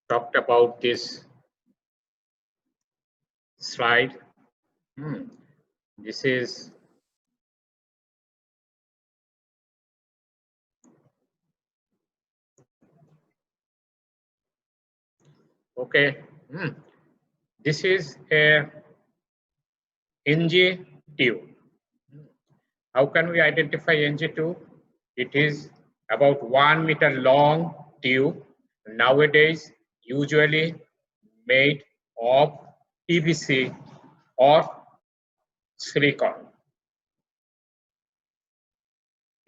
talked about this slide. This is okay. This is a NG tube. How can we identify NG tube? It is about 1 meter long tube, nowadays usually made of PVC or silicon.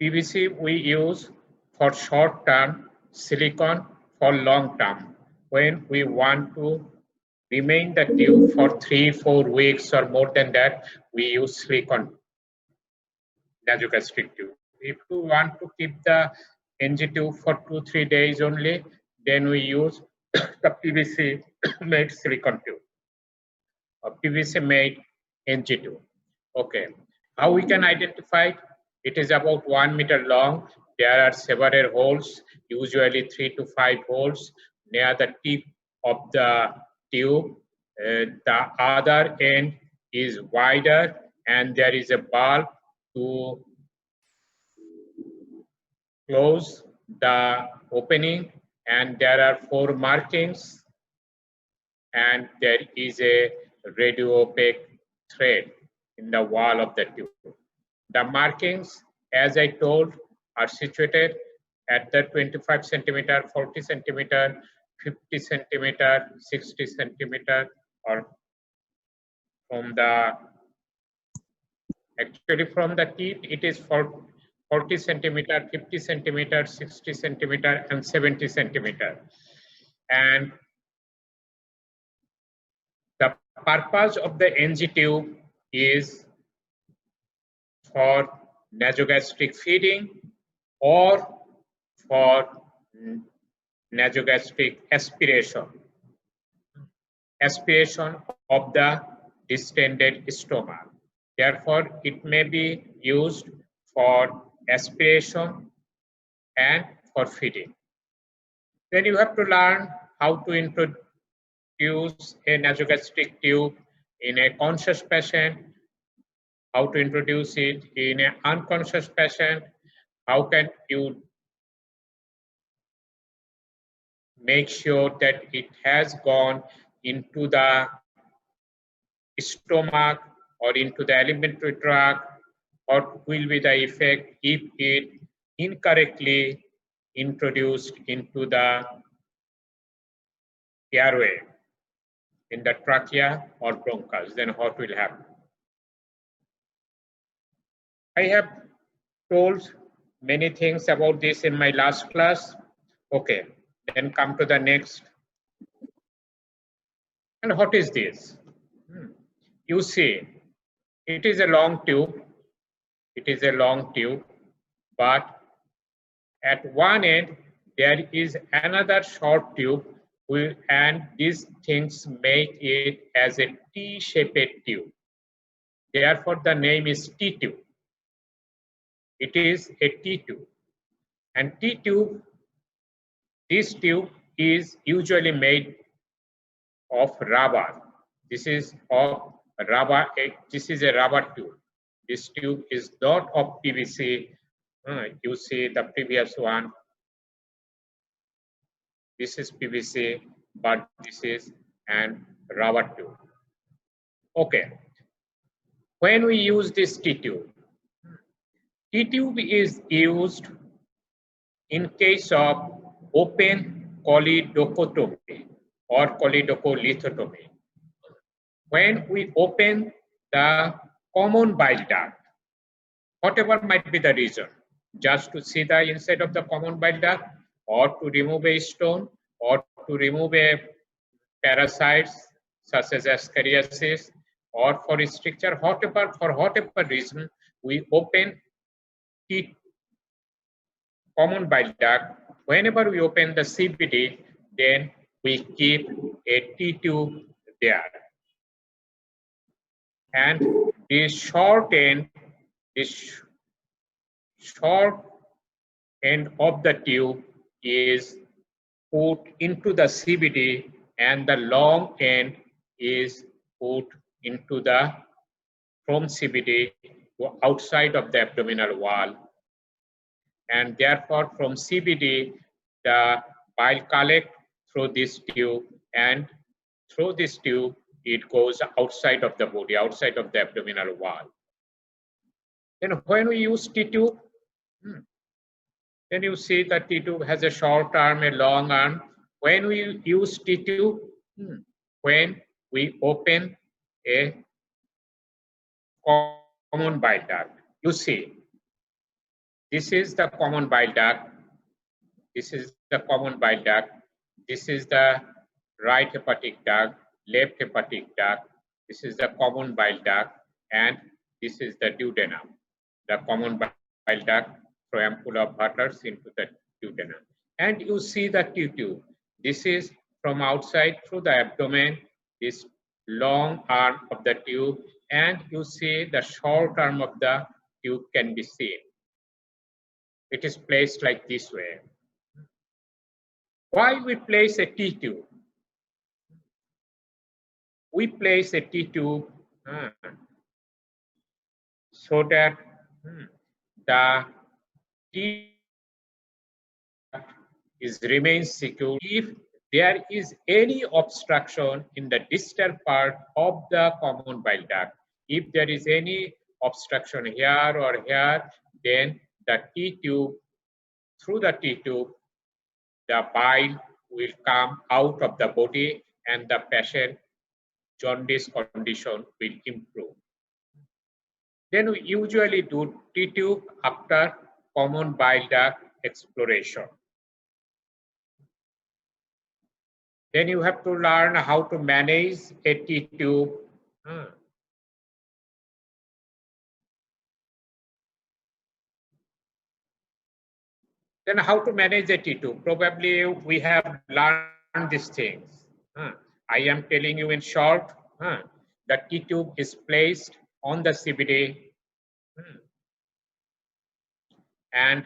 PVC we use for short term, silicon for long term. When we want to remain the tube for 3-4 weeks or more than that, we use silicon nasogastric tube. If we want to keep the NG tube for 2-3 days only, then we use the PVC made silicon tube or PVC made NG tube. Okay, how we can identify it? It is about 1 meter long. There are several holes, usually 3 to 5 holes near the tip of the tube. The other end is wider and there is a bulb to close the opening, and there are 4 markings and there is a radio opaque thread in the wall of the tube. The markings, as I told, are situated at the 25 centimeter, 40 centimeter, 50 centimeter, 60 centimeter, or from the actually from the tip it is for 40 centimeter, 50 centimeter, 60 centimeter, and 70 centimeter. And the purpose of the NG tube is for nasogastric feeding or for nasogastric aspiration of the distended stomach. Therefore, it may be used for aspiration and for feeding. Then you have to learn how to introduce a nasogastric tube in a conscious patient, how to introduce it in an unconscious patient, how can you make sure that it has gone into the stomach or into the alimentary tract, what will be the effect if it incorrectly introduced into the airway, in the trachea or bronchus, then what will happen? I have told many things about this in my last class. Okay, then come to the next. And what is this? You see, it is a long tube. It is a long tube, but at one end there is another short tube, and these things make it as a T-shaped tube. Therefore, the name is T-tube. It is a T-tube. And T-tube, this tube is usually made of rubber. This is of rubber. This is a rubber tube. This tube is not of PVC. You see the previous one. This is PVC, but this is an rubber tube. Okay. When we use this T-tube is used in case of open choledochotomy or choledocholithotomy. When we open the common bile duct, whatever might be the reason, just to see the inside of the common bile duct, or to remove a stone, or to remove a parasites such as Ascariasis, or for stricture, for whatever reason, we open the common bile duct. Whenever we open the CBD, then we keep a T-tube there. And this short end of the tube is put into the CBD and the long end is put into the from CBD to outside of the abdominal wall. And therefore from CBD, the bile collect through this tube, and through this tube, it goes outside of the body, outside of the abdominal wall. Then when we use T-tube, then you see that T-tube has a short arm, a long arm. When we use T-tube, when we open a common bile duct, you see, this is the common bile duct. This is the common bile duct. This is the right hepatic duct, left hepatic duct. This is the common bile duct, and this is the duodenum. The common bile duct through ampulla of Vater's into the duodenum. And you see the T-tube. This is from outside through the abdomen, this long arm of the tube, and you see the short arm of the tube can be seen. It is placed like this way. Why we place a T-tube? We place a T-tube so that the T remains secure. If there is any obstruction in the distal part of the common bile duct, if there is any obstruction here or here, then the T-tube, through the T-tube, the bile will come out of the body and the patient jaundice condition will improve. Then we usually do T-tube after common bile duct exploration. Then you have to learn how to manage a T-tube. Then how to manage a T-tube? Probably we have learned these things. I am telling you in short, the T-tube is placed on the CBD and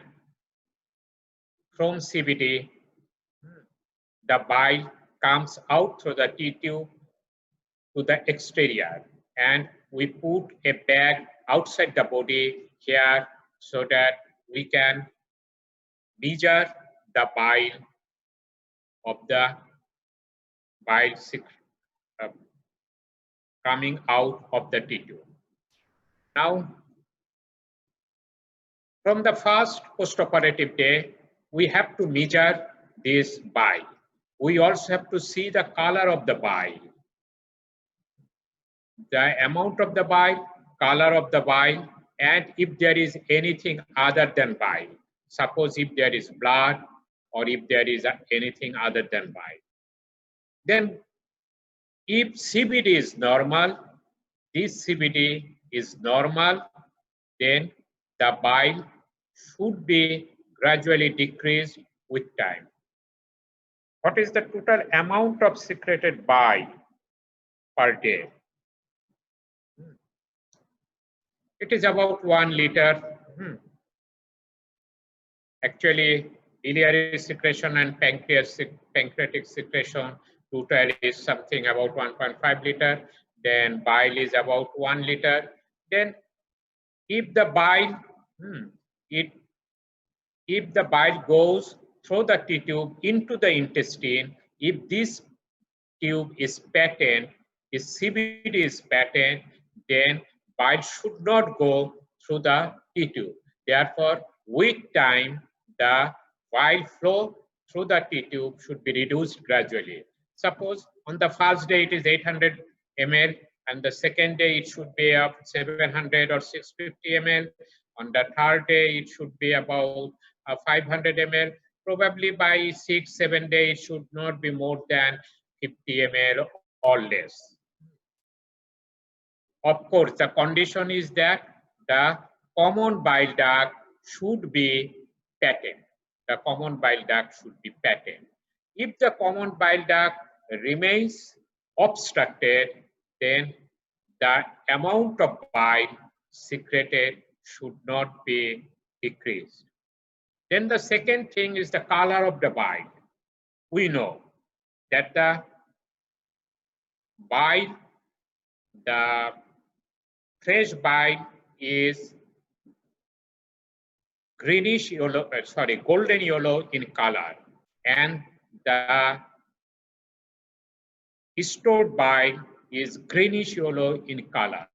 from CBD, the bile comes out through the T-tube to the exterior, and we put a bag outside the body here so that we can measure the bile of the bile coming out of the T-tube. Now, from the first postoperative day, we have to measure this bile. We also have to see the color of the bile, the amount of the bile, color of the bile, and if there is anything other than bile. Suppose if there is blood or if there is anything other than bile. Then if CBD is normal, this CBD is normal, then the bile should be gradually decreased with time. What is the total amount of secreted bile per day? It is about 1 liter. Actually, biliary secretion and pancreatic secretion total is something about 1.5 liter. Then bile is about 1 liter. Then if the bile, if the bile goes through the T-tube into the intestine, if this tube is patent, if CBD is patent, then bile should not go through the T-tube. Therefore, with time, the bile flow through the T-tube should be reduced gradually. Suppose on the first day it is 800 ml, and the second day it should be up 700 or 650 ml. On the third day it should be about 500 ml. Probably by 6-7 days it should not be more than 50 ml or less. Of course, the condition is that the common bile duct should be patent. The common bile duct should be patent. If the common bile duct remains obstructed, then the amount of bile secreted should not be decreased. Then the second thing is the color of the bile. we know that the bile, the fresh bile is greenish yellow, golden yellow in color, and the stored bile is greenish yellow in color.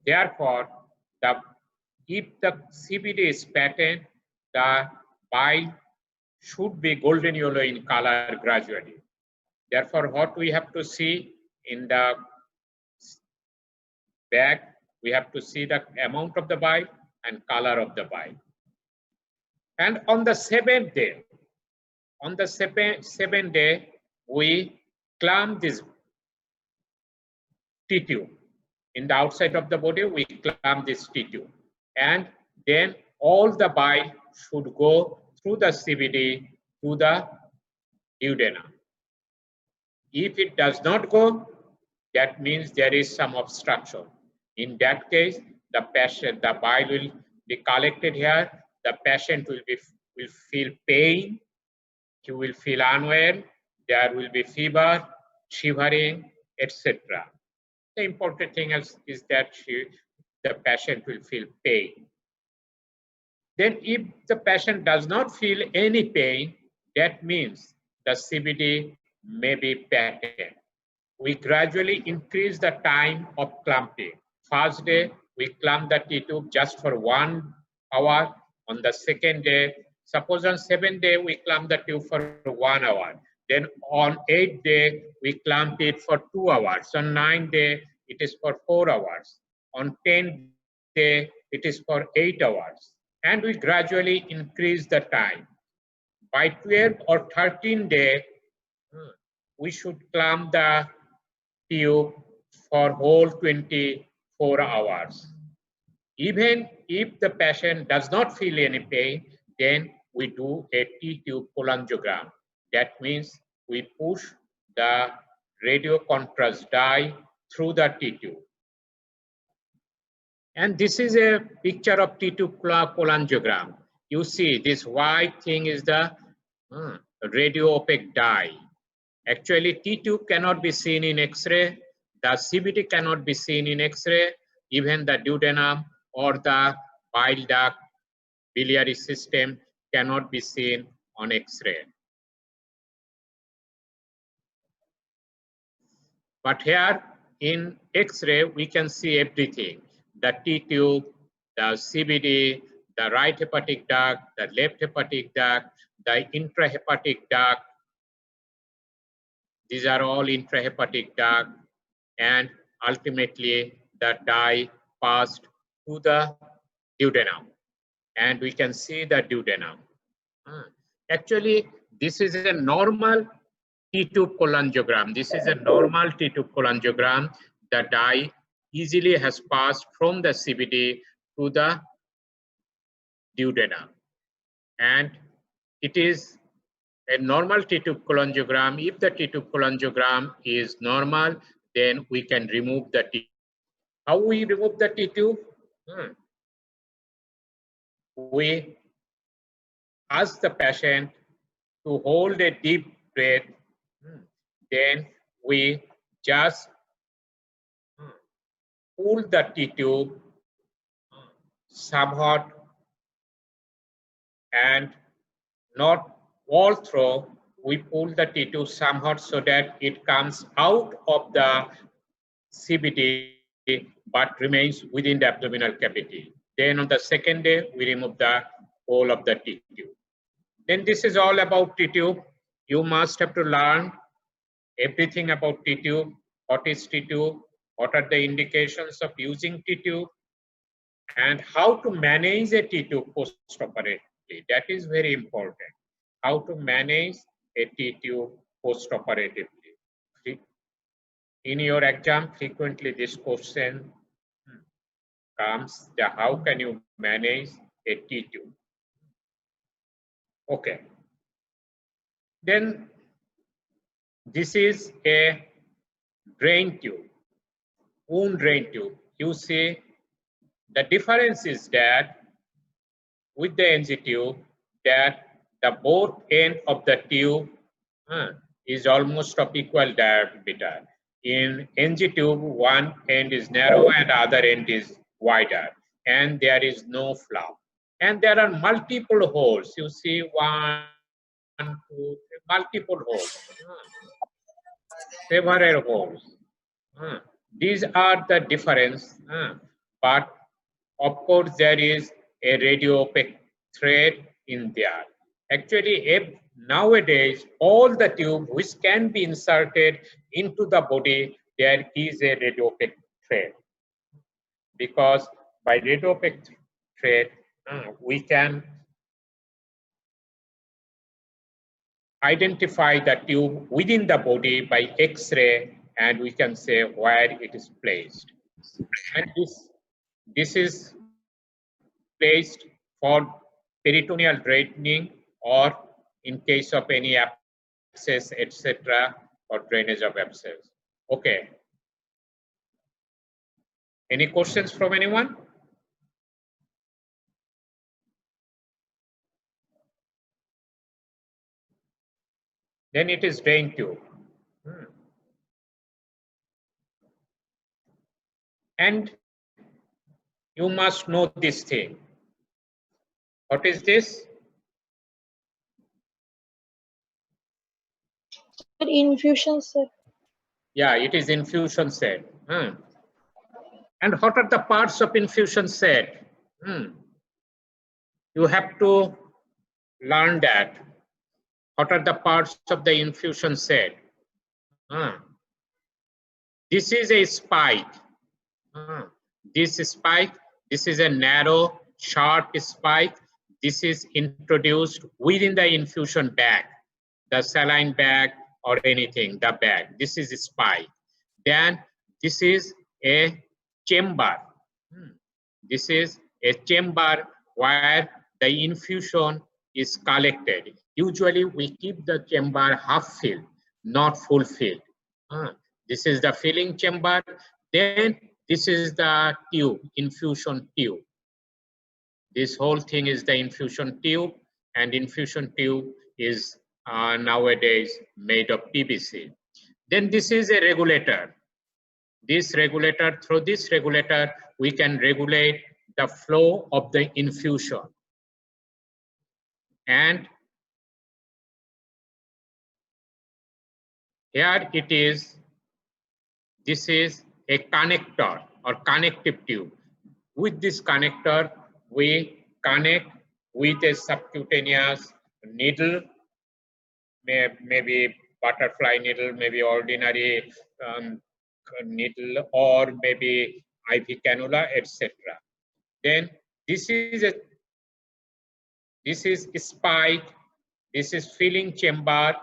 Therefore, if the CBD is patent, the bile should be golden yellow in color gradually. Therefore, what we have to see in the bag, we have to see the amount of the bile and color of the bile. And on the seventh day, we clamp this T-tube. In the outside of the body, we clamp this T-tube. And then all the bile should go through the CBD to the duodenum. If it does not go, that means there is some obstruction. In that case, the bile will be collected here. The patient will feel pain. He will feel unwell. There will be fever, shivering, etc. The important thing is that the patient will feel pain. Then if the patient does not feel any pain, that means the CBD may be patent. We gradually increase the time of clamping. First day, we clamp the T-tube just for 1 hour. On the second day, suppose on 7th day, we clamp the tube for 1 hour. Then on 8th day, we clamp it for 2 hours. On 9th day, it is for 4 hours. On 10th day, it is for 8 hours. And we gradually increase the time. By 12th or 13th day, we should clamp the tube for whole 24 hours. Even if the patient does not feel any pain, then we do a T-tube cholangiogram. That means we push the radio contrast dye through the T-tube. And this is a picture of T-tube cholangiogram. You see this white thing is the radio opaque dye. Actually, T-tube cannot be seen in X-ray. The CBD cannot be seen in X-ray. Even the duodenum or the bile duct biliary system cannot be seen on X-ray. But here in X-ray, we can see everything. The T-tube, the CBD, the right hepatic duct, the left hepatic duct, the intrahepatic duct. These are all intrahepatic duct, and ultimately the dye passed to the duodenum, and we can see the duodenum. Actually, this is a normal T-tube cholangiogram. This is a normal T-tube cholangiogram. The dye easily has passed from the CBD to the duodenum, and it is a normal T-tube cholangiogram. If the T-tube cholangiogram is normal, then we can remove the T-tube. How we remove the T-tube? We ask the patient to hold a deep breath. Then we just pull the T-tube somewhat, and not all through. We pull the T-tube somewhat so that it comes out of the CBD but remains within the abdominal cavity. Then on the second day, we remove the whole of the T-tube. Then this is all about T-tube. You must have to learn everything about T-tube. What is T-tube? What are the indications of using T-tube? And how to manage a T-tube post-operatively. That is very important. How to manage a T-tube post-operatively. In your exam, frequently this question comes, how can you manage a T-tube? Okay. Then this is a drain tube, wound drain tube. You see, the difference is that with the NG tube, that the both end of the tube is almost of equal diameter. In NG tube, one end is narrow and other end is wider, and there is no flap. And there are multiple holes. You see, 1, 2, 3, multiple holes, several holes. These are the difference, but of course there is a radio opaque thread in there. Actually, nowadays all the tube which can be inserted into the body, there is a radio opaque thread, because by radio opaque thread we can identify the tube within the body by X-ray, and we can say where it is placed. And this is placed for peritoneal draining, or in case of any abscess, etc., or drainage of abscess. Okay. Any questions from anyone? Then it is drain tube. And you must know this thing. What is this? Infusion set. Yeah, it is infusion set. And what are the parts of infusion set? You have to learn that. What are the parts of the infusion set? This is a spike. This spike, this is a narrow, sharp spike. This is introduced within the infusion bag, the saline bag or anything, the bag. This is a spike. Then this is a chamber. This is a chamber where the infusion is collected. Usually we keep the chamber half filled, not full filled. This is the filling chamber. Then this is the tube, infusion tube. This whole thing is the infusion tube, and infusion tube is nowadays made of PVC. Then this is a regulator. This regulator, through this regulator, we can regulate the flow of the infusion. And here it is, this is a connector or connective tube. With this connector, we connect with a subcutaneous needle, maybe butterfly needle, maybe ordinary needle, or maybe IV cannula, etc. Then this is spike, this is filling chamber,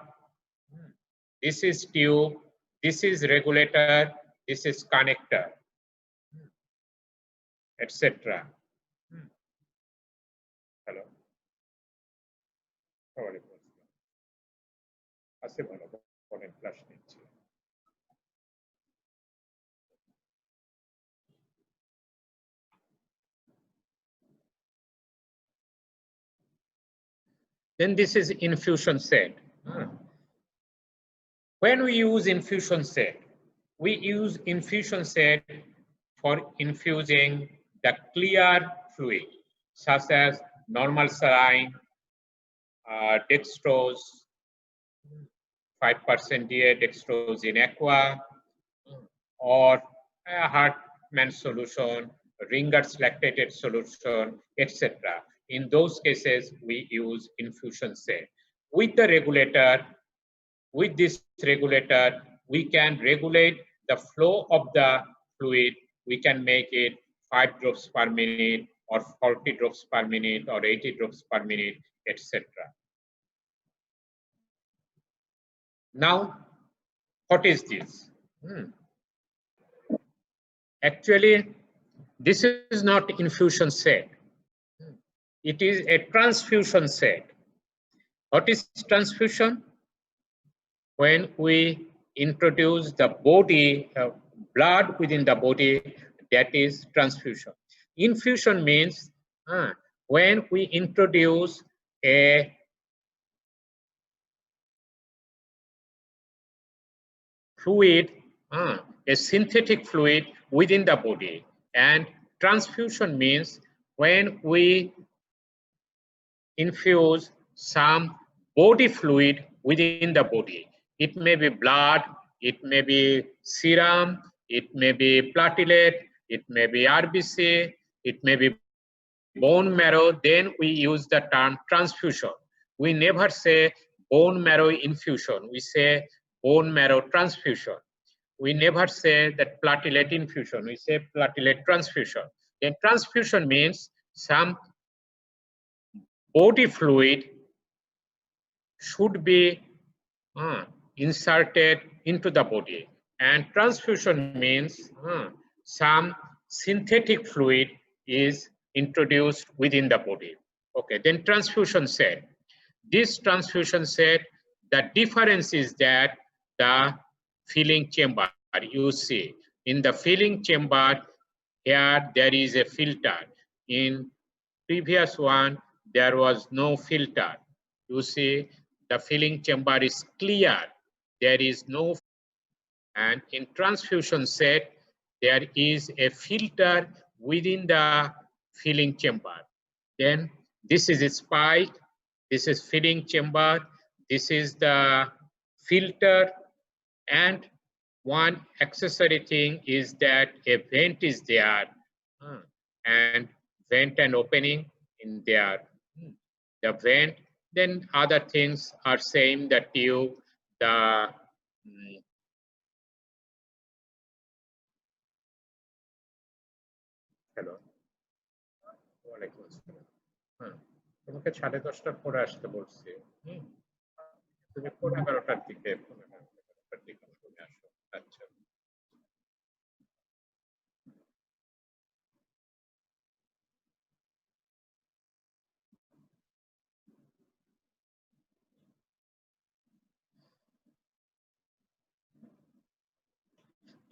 this is tube, this is regulator, this is connector, etc. Hello. Then this is infusion set. When we use infusion set, we use infusion set for infusing the clear fluid, such as normal saline, dextrose, 5% DA dextrose in aqua, or a Hartmann solution, Ringer's lactated solution, etc. In those cases, we use infusion set. With the regulator, with this regulator, we can regulate the flow of the fluid. We can make it 5 drops per minute, or 40 drops per minute, or 80 drops per minute, etc. Now, what is this? Actually, this is not infusion set. It is a transfusion set. What is transfusion? When we introduce the body, blood within the body, that is transfusion. Infusion means when we introduce a fluid, a synthetic fluid within the body. And transfusion means when we infuse some body fluid within the body. It may be blood, it may be serum, it may be platelet, it may be RBC, it may be bone marrow. Then we use the term transfusion. We never say bone marrow infusion. We say bone marrow transfusion. We never say that platelet infusion. We say platelet transfusion. Then transfusion means some body fluid should be inserted into the body, and transfusion means some synthetic fluid is introduced within the body. Okay, then transfusion set. This transfusion set, the difference is that the filling chamber, you see in the filling chamber here there is a filter. In previous one there was no filter. You see the filling chamber is clear, there is no, and in transfusion set there is a filter within the filling chamber. Then this is a spike, this is filling chamber, this is the filter, and one accessory thing is that a vent is there, and vent and opening in there, the vent. Then other things are same, the tube, the hello, ওয়ালাইকুম আসসালাম। তোমাকে 10:30টার পরে আসতে বলছি, তুমি 11:15টার দিকে 11:15টার দিকে চলে আসো। আচ্ছা।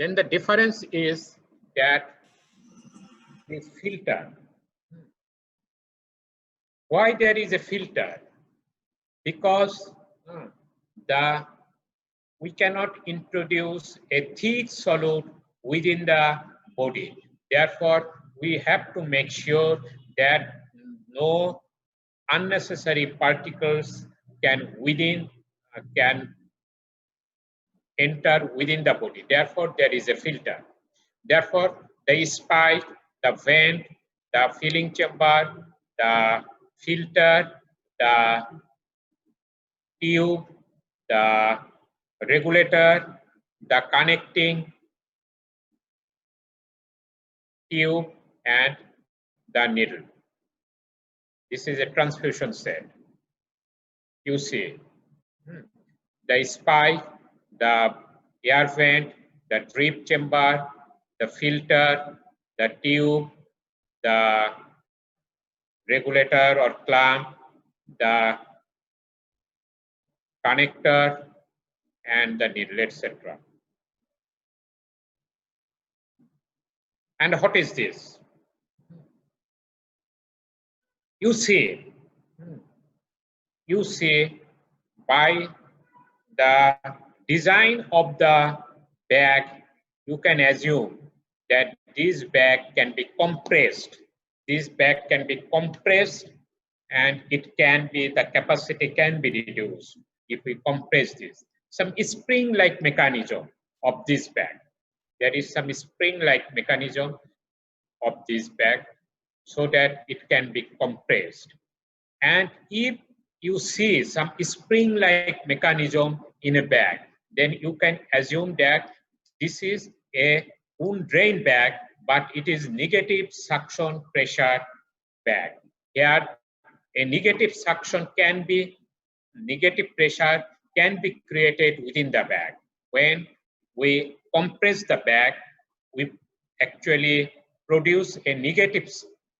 Then the difference is that this filter. Why there is a filter? Because we cannot introduce a thick solid within the body. Therefore, we have to make sure that no unnecessary particles can enter within the body. Therefore, there is a filter. Therefore, the spike, the vent, the filling chamber, the filter, the tube, the regulator, the connecting tube, and the needle. This is a transfusion set. You see the spike, the air vent, the drip chamber, the filter, the tube, the regulator or clamp, the connector, and the needle, etc. And what is this? You see by the design of the bag, you can assume that this bag can be compressed. This bag can be compressed, and it can be, the capacity can be reduced if we compress this. Some spring-like mechanism of this bag. There is some spring-like mechanism of this bag so that it can be compressed. And if you see some spring-like mechanism in a bag, then you can assume that this is a wound drain bag, but it is negative suction pressure bag. Here, a negative suction can be, negative pressure can be created within the bag. When we compress the bag, we actually produce a negative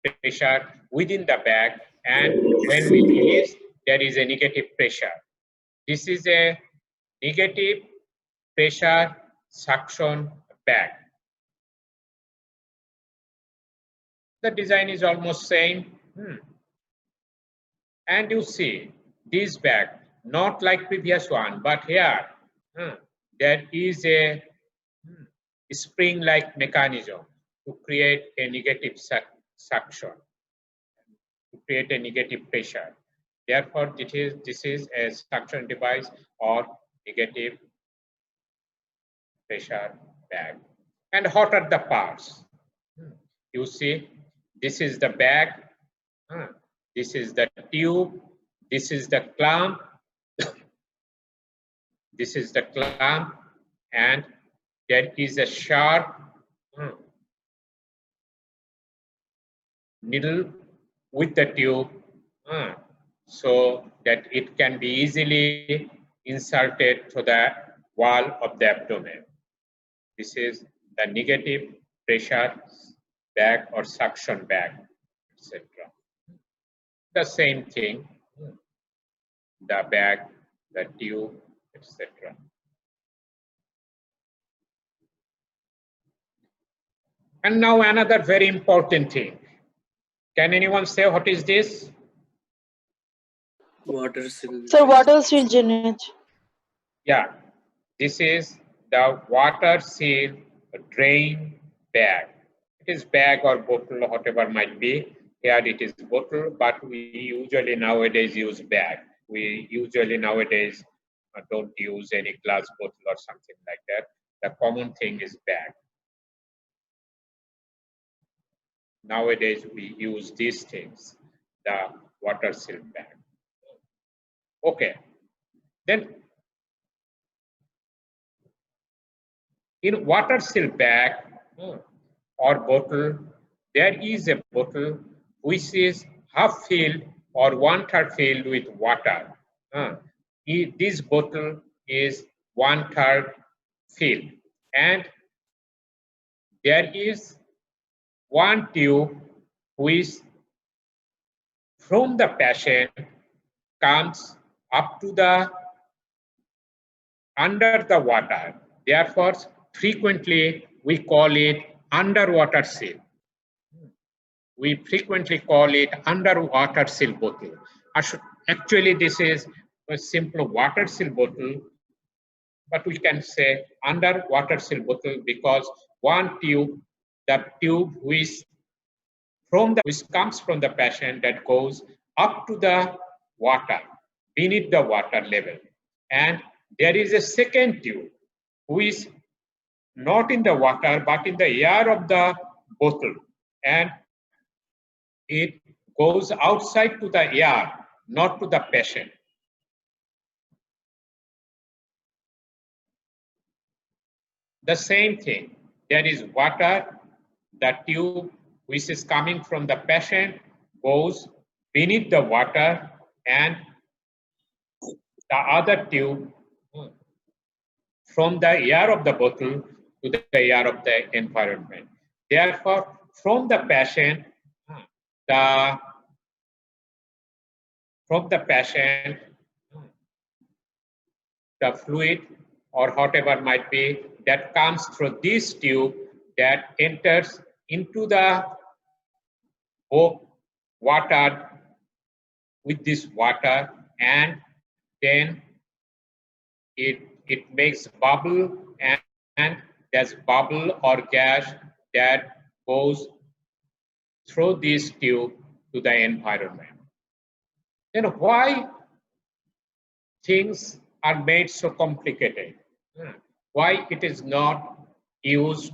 pressure within the bag, and when we release, there is a negative pressure. This is a negative pressure suction bag. The design is almost same. And you see this bag, not like previous one, but here there is a spring-like mechanism to create a negative suction, to create a negative pressure. Therefore, this is a suction device or negative pressure bag. And what are the parts? You see, this is the bag, this is the tube, this is the clamp, this is the clamp, and there is a sharp needle with the tube so that it can be easily inserted to the wall of the abdomen. This is the negative pressure bag or suction bag, etc. The same thing, the bag, the tube, etc. And now another very important thing. Can anyone say what is this? Water seal. Sir, water seal drainage. Yeah, this is the water seal drain bag. It is bag or bottle, whatever might be. Here it is bottle, but we usually nowadays use bag. We usually nowadays don't use any glass bottle or something like that. The common thing is bag. Nowadays we use these things, the water seal bag. Okay, then in water seal bag or bottle, there is a bottle which is half filled or 1/3 filled with water. This bottle is 1/3 filled, and there is one tube which from the patient comes up to the under the water. Therefore, frequently we call it underwater seal. We frequently call it underwater seal bottle. Actually, this is a simple water seal bottle, but we can say underwater seal bottle because one tube, the tube which comes from the patient that goes up to the water, beneath the water level. And there is a second tube who is not in the water but in the air of the bottle, and it goes outside to the air, not to the patient. The same thing, there is water, the tube which is coming from the patient goes beneath the water, and the other tube from the air of the bottle to the air of the environment. Therefore, from the patient, the fluid or whatever might be that comes through this tube that enters into the water with this water, and then it makes bubble, and there's bubble or gas that goes through this tube to the environment. Then why things are made so complicated? Why it is not used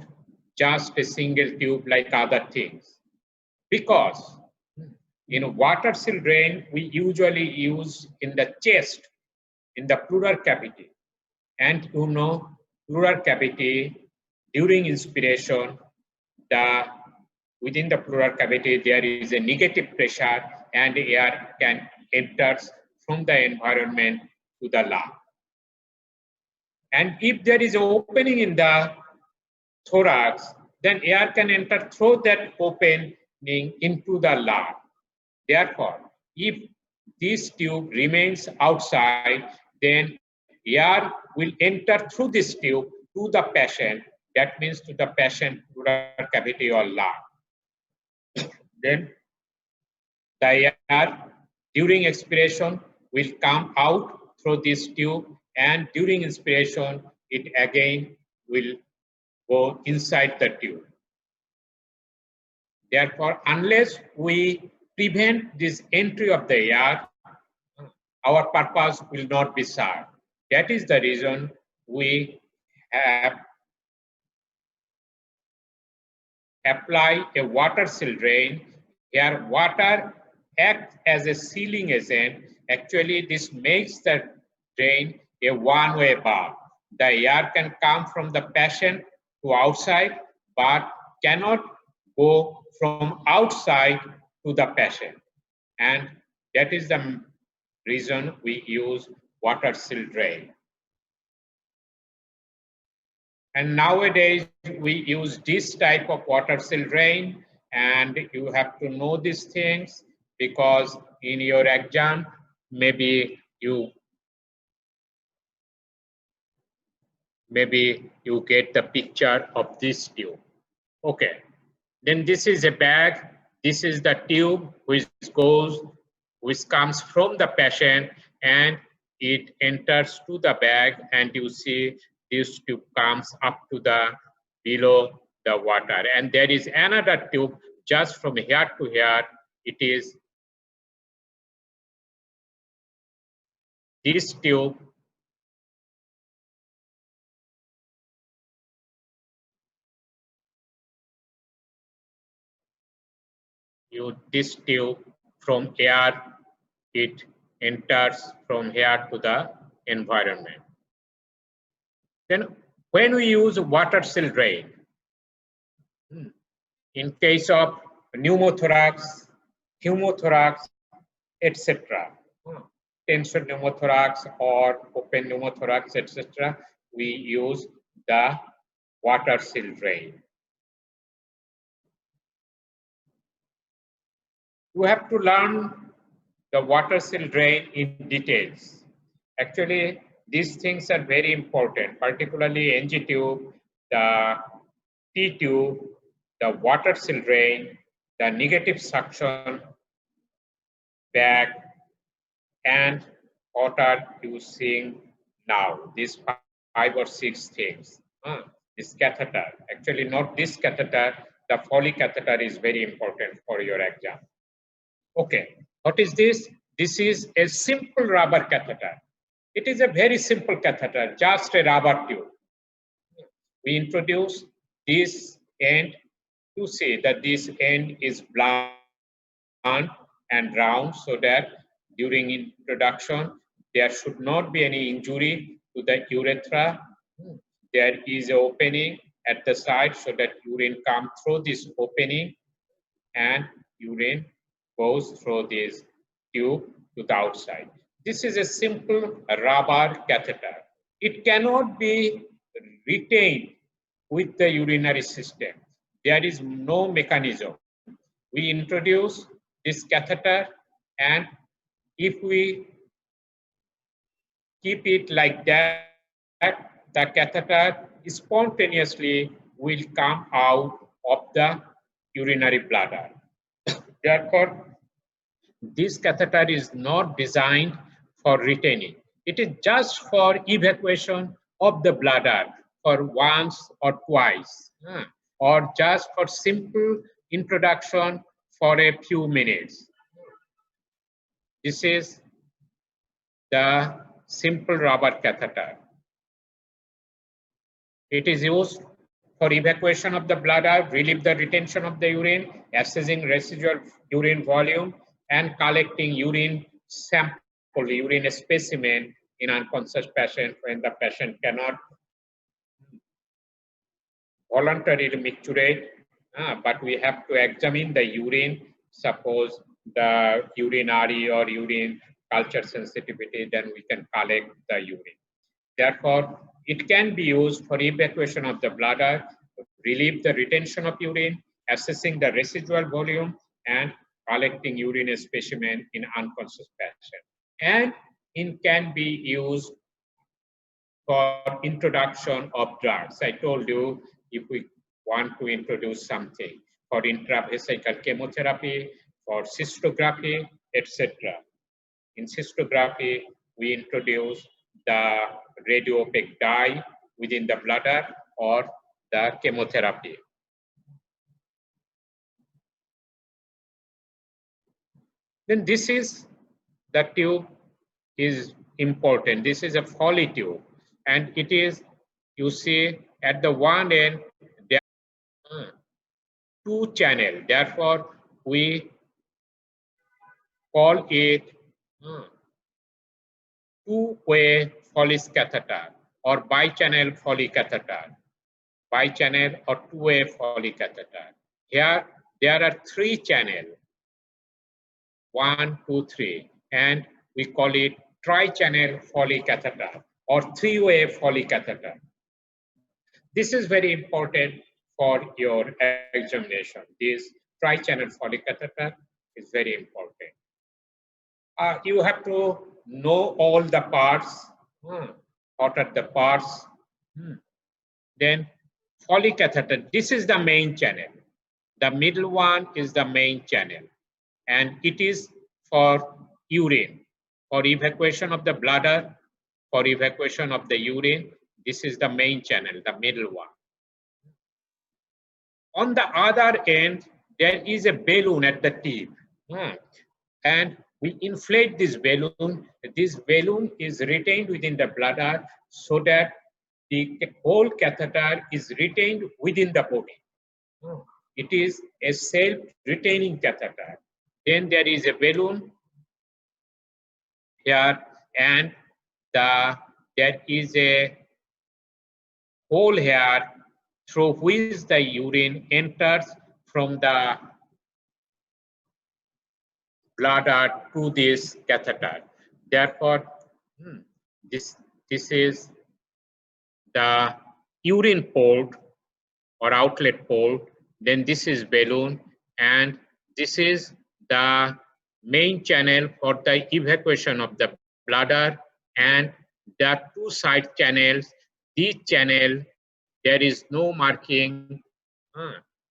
just a single tube like other things? Because in water seal drain, we usually use in the chest, in the pleural cavity. And you know, pleural cavity, during inspiration, within the pleural cavity, there is a negative pressure and air can enter from the environment to the lung. And if there is an opening in the thorax, then air can enter through that opening into the lung. Therefore, if this tube remains outside, then air will enter through this tube to the patient. That means to the patient pleural cavity or lung. Then the air during expiration will come out through this tube, and during inspiration it again will go inside the tube. Therefore, unless we prevent this entry of the air, our purpose will not be served. That is the reason we have applied a water seal drain. Here, water acts as a sealing agent. Actually, this makes the drain a one-way valve. The air can come from the patient to outside, but cannot go from outside to the patient. And that is the reason we use water seal drain. And nowadays we use this type of water seal drain, and you have to know these things because in your exam, maybe you get the picture of this tube. Okay, then this is a bag. This is the tube which comes from the patient and it enters to the bag, and you see this tube comes up to the below the water, and there is another tube just from here to here. It is this tube. This tube from air, it enters from here to the environment. Then when we use water seal drain, in case of pneumothorax, hemothorax, etc., tension pneumothorax or open pneumothorax, etc., we use the water seal drain. You have to learn the water seal drain in details. Actually, these things are very important, particularly NG tube, the T tube, the water seal drain, the negative suction bag, and what are you seeing now? These 5 or 6 things. This catheter, actually not this catheter, the Foley catheter is very important for your exam. Okay, what is this? This is a simple rubber catheter. It is a very simple catheter, just a rubber tube. We introduce this end to see that this end is blunt and round, so that during introduction there should not be any injury to the urethra. There is an opening at the side so that urine comes through this opening and urine goes through this tube to the outside. This is a simple rubber catheter. It cannot be retained with the urinary system. There is no mechanism. We introduce this catheter, and if we keep it like that, the catheter spontaneously will come out of the urinary bladder. Therefore, this catheter is not designed for retaining. It is just for evacuation of the bladder for once or twice, or just for simple introduction for a few minutes. This is the simple rubber catheter. It is used for evacuation of the bladder, relieve the retention of the urine, assessing residual urine volume, and collecting urine sample, urine specimen in unconscious patient when the patient cannot voluntarily micturate, but we have to examine the urine. Suppose the urinary or urine culture sensitivity, then we can collect the urine. Therefore, it can be used for evacuation of the bladder, relieve the retention of urine, assessing the residual volume, and collecting urine specimen in unconscious patient. And it can be used for introduction of drugs. I told you, if we want to introduce something for intravesical chemotherapy, for cystography, etc. In cystography, we introduce the radiopaque dye within the bladder or the chemotherapy. Then this is the tube is important. This is a Foley tube, and it is, you see, at the one end there are two channel. Therefore, we call it two-way Foley catheter or bi-channel Foley catheter. Bi-channel or two-way Foley catheter. Here there are three channels. 1, 2, 3, and we call it tri-channel Foley catheter or three-way Foley catheter. This is very important for your examination. This tri-channel Foley catheter is very important. You have to know all the parts. What are the parts? Then Foley catheter, this is the main channel. The middle one is the main channel, and it is for urine, for evacuation of the bladder, for evacuation of the urine. This is the main channel, the middle one. On the other end, there is a balloon at the tip, and we inflate this balloon. This balloon is retained within the bladder so that the whole catheter is retained within the body. It is a self-retaining catheter. Then there is a balloon here, and there is a hole here through which the urine enters from the bladder to this catheter. Therefore, this is the urine port or outlet port. Then this is balloon, and this is the main channel for the evacuation of the bladder, and the two side channels. This channel, there is no marking.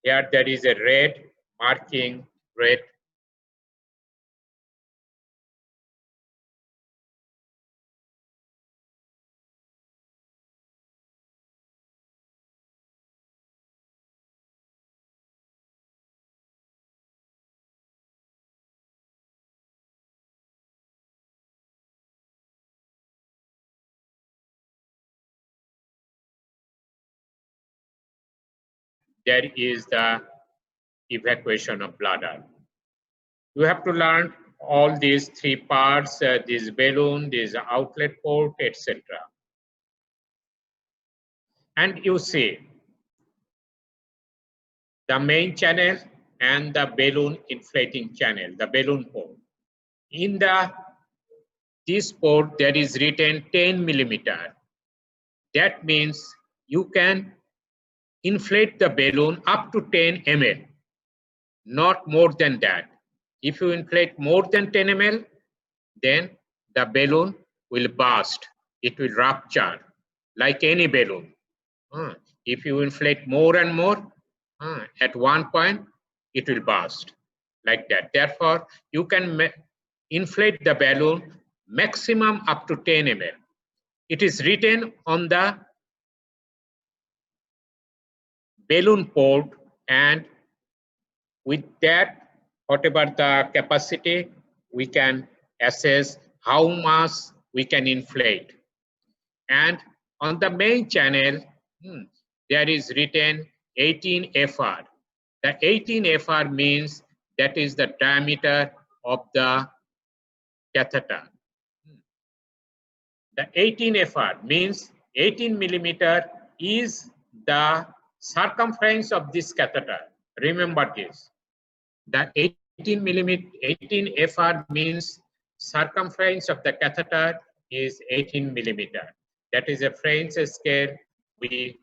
Here there is a red marking, red. There is the evacuation of bladder. You have to learn all these three parts, this balloon, this outlet port, etc. And you see the main channel and the balloon inflating channel, the balloon port. In this port, there is written 10 millimeter. That means you can inflate the balloon up to 10 ml, not more than that. If you inflate more than 10 ml, then the balloon will burst. It will rupture like any balloon. If you inflate more and more, at one point, it will burst like that. Therefore, you can inflate the balloon maximum up to 10 ml. It is written on the balloon port, and with that, whatever the capacity, we can assess how much we can inflate. And on the main channel, there is written 18 FR. The 18 FR means that is the diameter of the catheter. The 18 FR means 18 millimeter is the circumference of this catheter. Remember this. The 18 FR means circumference of the catheter is 18 millimeter. That is a French scale. We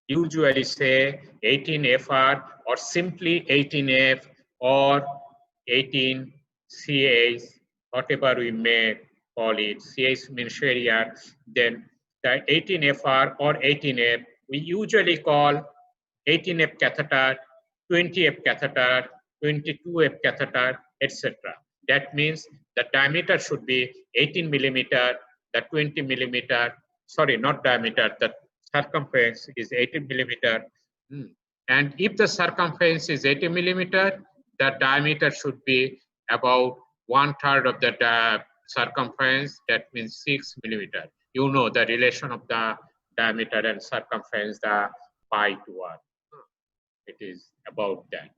usually say 18 FR or simply 18F or 18 CH, whatever we may call it. CH means Sharia. Then the 18 FR or 18F, we usually call 18F catheter, 20F catheter, 22F catheter, etc. That means the diameter should be 18 millimeter, the 20 millimeter sorry, not diameter, the circumference is 80 millimeter. And if the circumference is 80 millimeter, the diameter should be about 1/3 of the circumference, that means 6 millimeter. You know the relation of the diameter and circumference, the pi to 1. It is about that.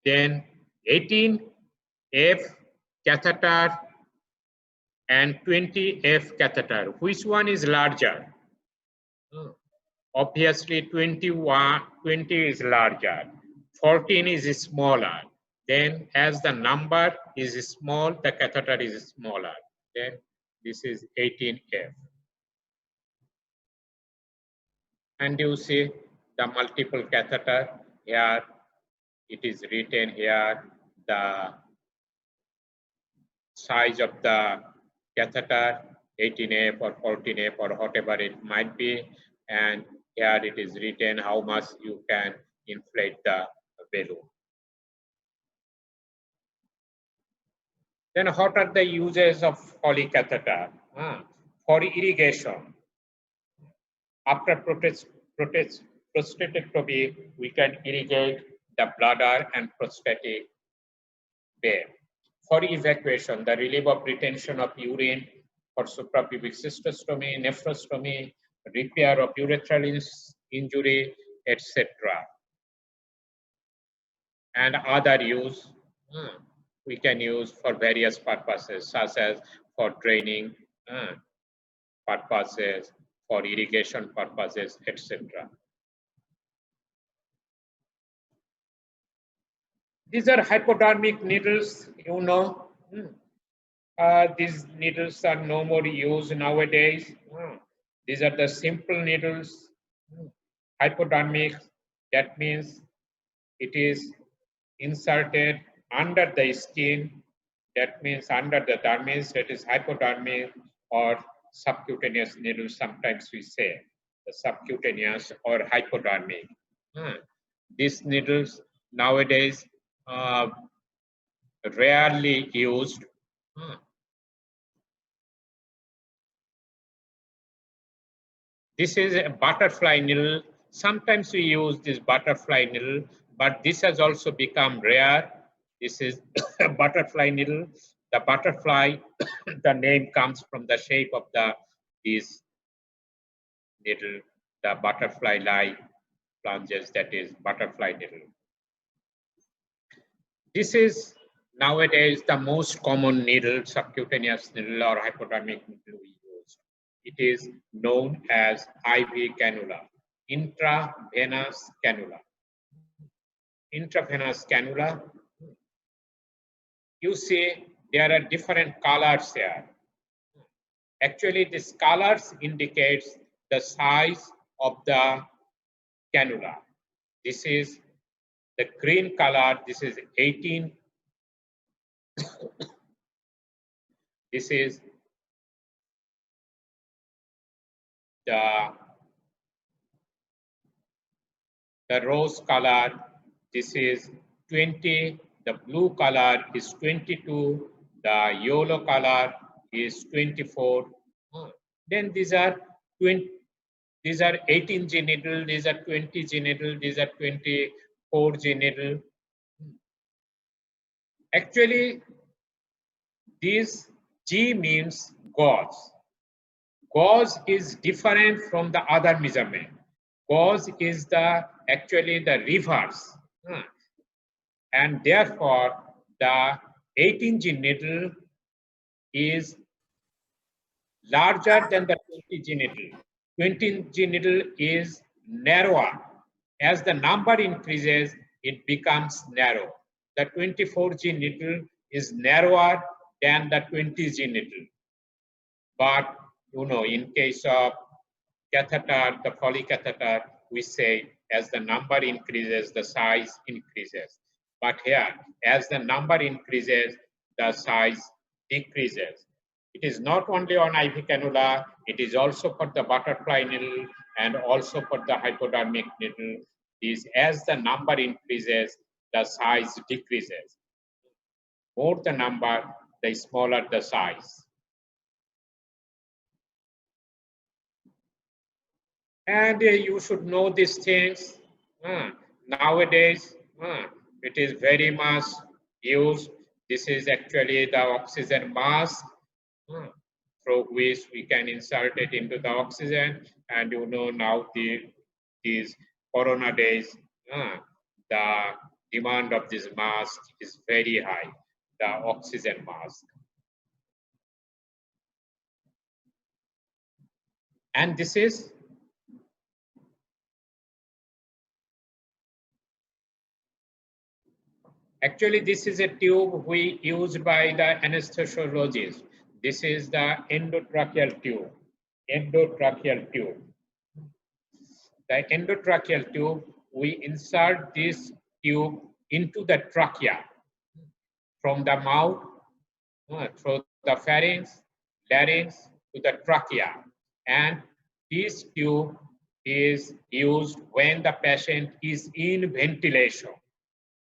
Then 18F catheter and 20F catheter. Which one is larger? Obviously 20 is larger, 14 is smaller. Then as the number is small, the catheter is smaller. Then this is 18F. And you see the multiple catheter here. It is written here the size of the catheter, 18F or 14F or whatever it might be. And here it is written how much you can inflate the balloon. Then what are the uses of Foley catheter? For irrigation. After prostatectomy, we can irrigate the bladder and prostatic vein. For evacuation, the relief of retention of urine, for suprapubic cystostomy, nephrostomy, repair of urethral injury, etc. And other use, we can use for various purposes, such as for draining purposes, for irrigation purposes, etc. These are hypodermic needles, you know. These needles are no more used nowadays. These are the simple needles. Hypodermic, that means it is inserted under the skin. That means under the dermis, that is hypodermic, or subcutaneous needles, sometimes we say. The subcutaneous or hypodermic. These needles nowadays rarely used. This is a butterfly needle. Sometimes we use this butterfly needle, but this has also become rare. This is a butterfly needle. The butterfly, the name comes from the shape of this needle, the butterfly-like flanges, that is butterfly needle. This is nowadays the most common needle, subcutaneous needle or hypodermic needle we use. It is known as IV cannula, intravenous cannula. Intravenous cannula. You see there are different colors here. Actually, these colors indicates the size of the cannula. This is the green color, this is 18. This is the rose color, this is 20, the blue color is 22, the yellow color is 24. Then these are 18G needle, these are 20G needle, these are 24G needle. Actually, this G means gauge. Gauge is different from the other measurement. Gauge is actually the reverse. And therefore, the 18G needle is larger than the 20G needle. 20G needle is narrower. As the number increases, it becomes narrow. The 24G needle is narrower than the 20G needle. But you know, in case of catheter, the Foley catheter, we say as the number increases, the size increases. But here, as the number increases, the size decreases. It is not only on IV cannula, it is also for the butterfly needle and also for the hypodermic needle. As the number increases, the size decreases. More the number, the smaller the size. And you should know these things. Nowadays, it is very much used. This is actually the oxygen mask through which we can insert it into the oxygen. And you know now these corona days, the demand of this mask is very high, the oxygen mask. And this is actually, this is a tube we used by the anesthesiologist. This is the endotracheal tube. Endotracheal tube. The endotracheal tube, we insert this tube into the trachea from the mouth through the pharynx, larynx to the trachea. And this tube is used when the patient is in ventilation.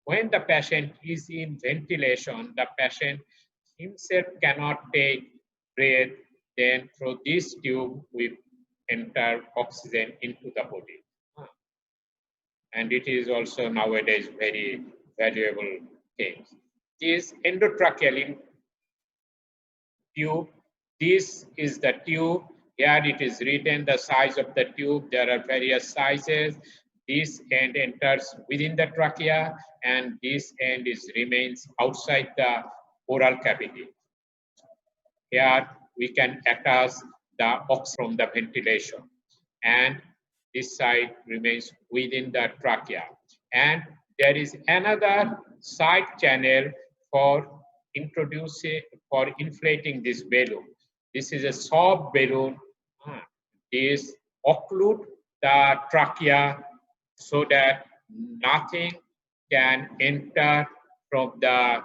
When the patient is in ventilation, the patient himself cannot take breath, then through this tube we enter oxygen into the body. And it is also nowadays very valuable thing. This endotracheal tube, this is the tube. Here it is written the size of the tube. There are various sizes. This end enters within the trachea and this end remains outside the oral cavity. Here we can attach the oxygen from the ventilation and this side remains within the trachea. And there is another side channel for inflating this balloon. This is a soft balloon. This occlude the trachea so that nothing can enter from the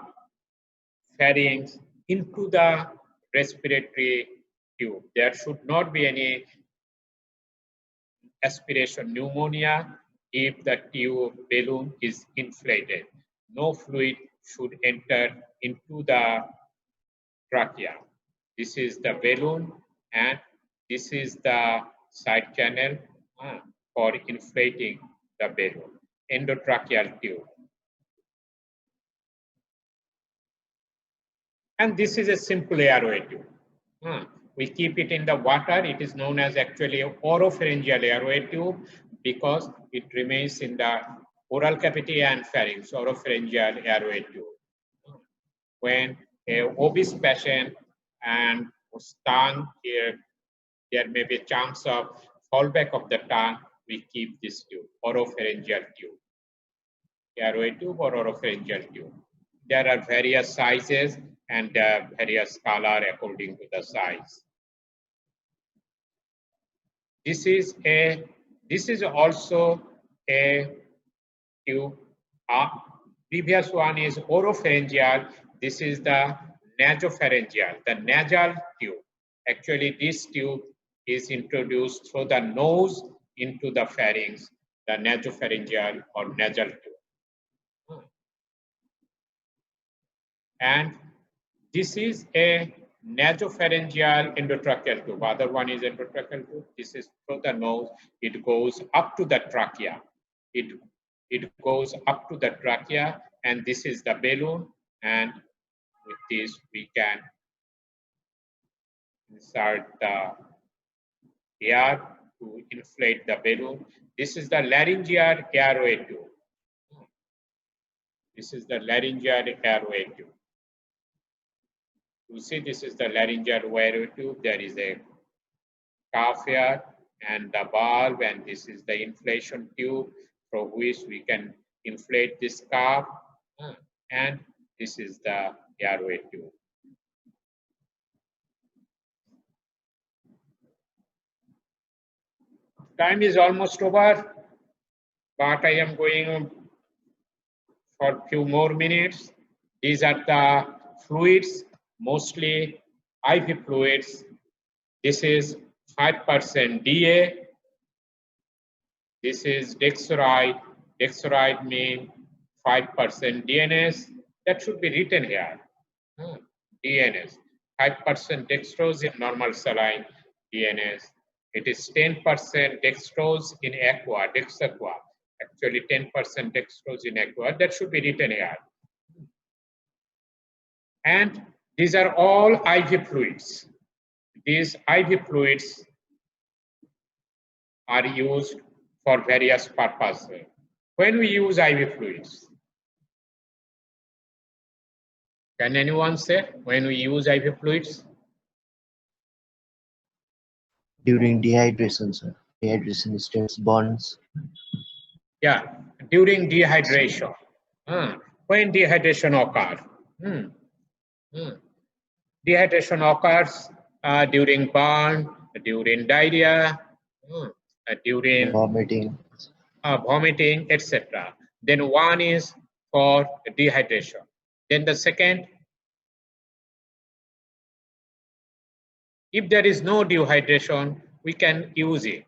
pharynx into the respiratory tube. There should not be any aspiration pneumonia if the tube balloon is inflated. No fluid should enter into the trachea. This is the balloon and this is the side channel for inflating the balloon, endotracheal tube. And this is a simple airway tube. We keep it in the water. It is known as actually oropharyngeal airway tube because it remains in the oral cavity and pharynx, oropharyngeal airway tube. When a obese patient and tongue, there may be a chance of fallback of the tongue, we keep this tube, oropharyngeal tube, airway tube or oropharyngeal tube. There are various sizes and various color according to the size. This is also a tube. Previous one is oropharyngeal. This is the nasopharyngeal, the nasal tube. Actually, this tube is introduced through the nose into the pharynx, the nasopharyngeal or nasal tube. And this is a nasopharyngeal endotracheal tube. Other one is endotracheal tube. This is through the nose. It goes up to the trachea. It goes up to the trachea, and this is the balloon. And with this, we can insert the air to inflate the balloon. This is the laryngeal airway tube. This is the laryngeal airway tube. You see, this is the laryngeal airway tube. There is a cuff here and the valve, and this is the inflation tube through which we can inflate this cuff, and this is the airway tube. Time is almost over, but I am going for a few more minutes. These are the fluids, mostly IV fluids. This is 5% DA. This is dextrose. Dextrose means 5% DNS. That should be written here. DNS. 5% dextrose in normal saline DNS. It is 10% dextrose in aqua, dexaqua. Actually 10% dextrose in aqua. That should be written here. And these are all IV fluids. These IV fluids are used for various purposes. When we use IV fluids, can anyone say when we use IV fluids? During dehydration, sir. Dehydration states bonds. Yeah, during dehydration. When dehydration occurs. Dehydration occurs during burn, during diarrhea, during Vomiting. vomiting, etc. Then one is for dehydration. Then the second, if there is no dehydration, we can use it.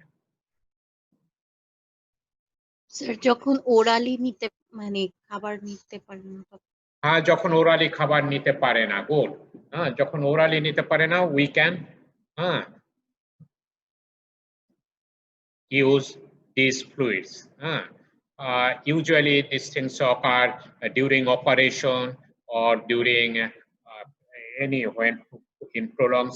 Sir যখন orally নিতে মানে খাবার নিতে পারেন না তখন। হ্যাঁ, যখন ওরালি খাবার নিতে পারে না, গুড। হ্যাঁ, যখন ওরালি নিতে পারে না, we can use these fluids. Usually these things occur during operation or during when in prolonged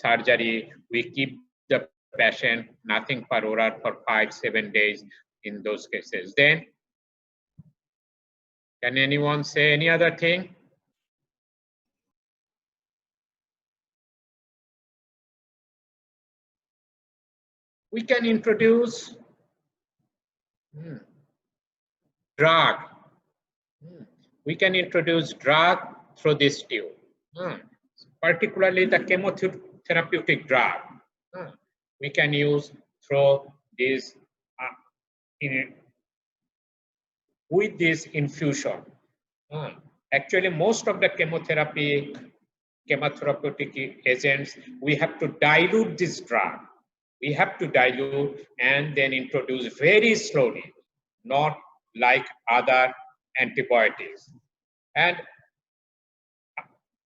surgery, we keep the patient nothing per oral for 5-7 days in those cases. Then, can anyone say any other thing? We can introduce drug. We can introduce drug through this tube, particularly the chemotherapeutic drug. We can use through this with this infusion. Actually, most of the chemotherapeutic agents, we have to dilute this drug. We have to dilute and then introduce very slowly, not like other antibiotics. And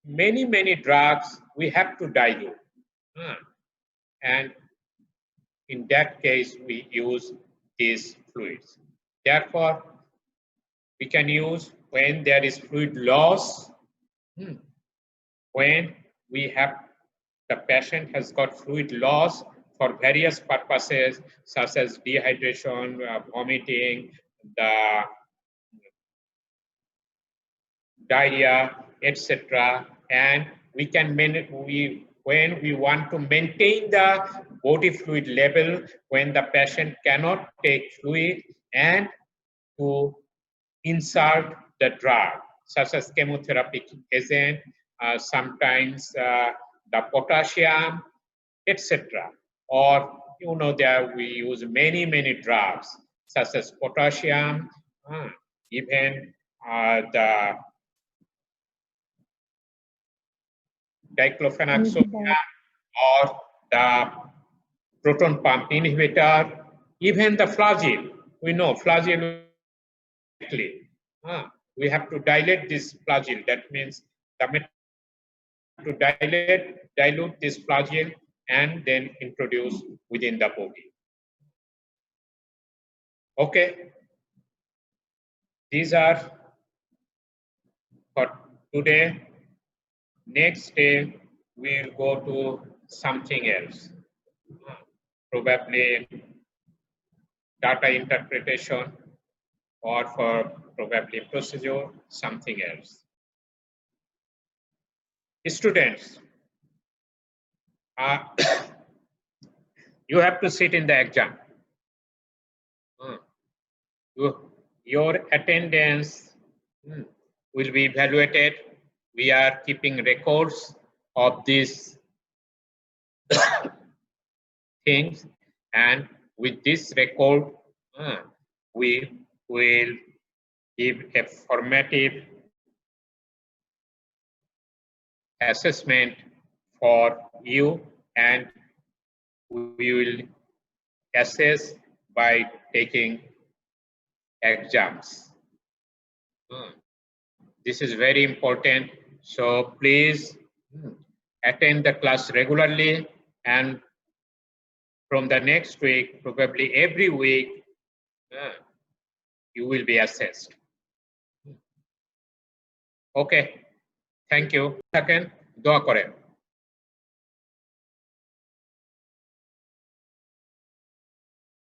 many drugs we have to dilute. And in that case, we use these fluids. Therefore, we can use when there is fluid loss, when we have the patient has got fluid loss for various purposes such as dehydration, vomiting, the diarrhea, etc. And we can when we want to maintain the body fluid level, when the patient cannot take fluid, and to insert the drug such as chemotherapy agent, sometimes the potassium, etc. Or there we use many drugs such as potassium, even the diclofenac or the proton pump inhibitor, even the flagyl. We know flagyl. We have to dilate this flagyl. That means to dilute this flagyl and then introduce within the body. Okay. These are for today. Next day, we'll go to something else. Probably data interpretation, or for probably procedure, something else. Students, you have to sit in the exam. Your attendance will be evaluated. We are keeping records of these things, and with this record, we will give a formative assessment for you, and we will assess by taking exams. This is very important. So please attend the class regularly and from the next week, probably every week, you will be assessed. Okay, thank you. Second, dua karen.